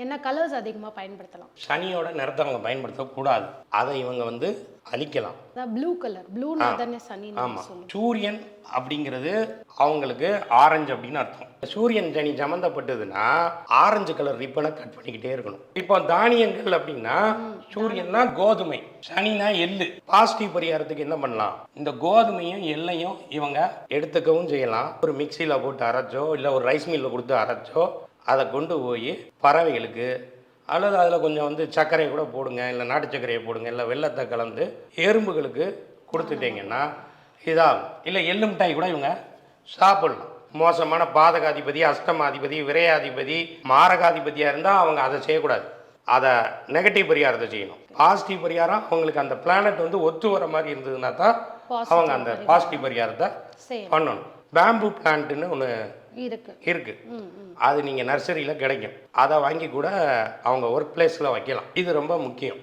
என்ன கலர்ஸ் அதிகமாக பயன்படுத்தலாம்? சனியோட நிறத்தை அவங்க பயன்படுத்தக்கூடாது. அதை இவங்க வந்து அழிக்கலாம். அதான் ப்ளூ கலர். ப்ளூனா தானே சனி ஆமாம். சொல்லுவோம். சூரியன் அப்படிங்கிறது அவங்களுக்கு ஆரஞ்சு அப்படின்னு அர்த்தம். சூரியன் சனி சம்மந்தப்பட்டதுன்னா ஆரஞ்சு கலர் ரிப்பனை கட் பண்ணிக்கிட்டே இருக்கணும். இப்போ தானியங்கள் அப்படின்னா சூரியன்னா கோதுமை, சனினா எள்ளு. பாசிட்டிவ் பரிகாரத்துக்கு என்ன பண்ணலாம்? இந்த கோதுமையும் எள்ளையும் இவங்க எடுத்துக்கவும் செய்யலாம். ஒரு மிக்சியில் போட்டு அரைச்சோ இல்லை ஒரு ரைஸ் மில்லில் கொடுத்து அரைச்சோ அதை கொண்டு போய் பறவைகளுக்கு அல்லது அதில் கொஞ்சம் வந்து சர்க்கரையை கூட போடுங்க, இல்லை நாட்டு சர்க்கரையை போடுங்க, இல்லை வெல்லத்தை கலந்து எறும்புகளுக்கு கொடுத்துட்டீங்கன்னா இதாகும். இல்லை எள்ளு மிட்டாய் கூட இவங்க சாப்பிடலாம். மோசமான பாதகாதிபதி, அஷ்டமாதிபதி, விரையாதிபதி, மாரகாதிபதியாக இருந்தால் அவங்க அதை செய்யக்கூடாது. அதை நெகட்டிவ் பரிகாரத்தை செய்யணும். பாசிட்டிவ் பரிகாரம் அவங்களுக்கு அந்த பிளானட் வந்து ஒத்து வர மாதிரி இருந்ததுன்னா தான் அவங்க அந்த பாசிட்டிவ் பரிகாரத்தை பண்ணணும். பேம்பு பிளான்ட்டுன்னு ஒன்று இருக்கு. அது நீங்கள் நர்சரியில் கிடைக்கும். அதை வாங்கி கூட அவங்க ஒர்க் பிளேஸில் வைக்கலாம். இது ரொம்ப முக்கியம்.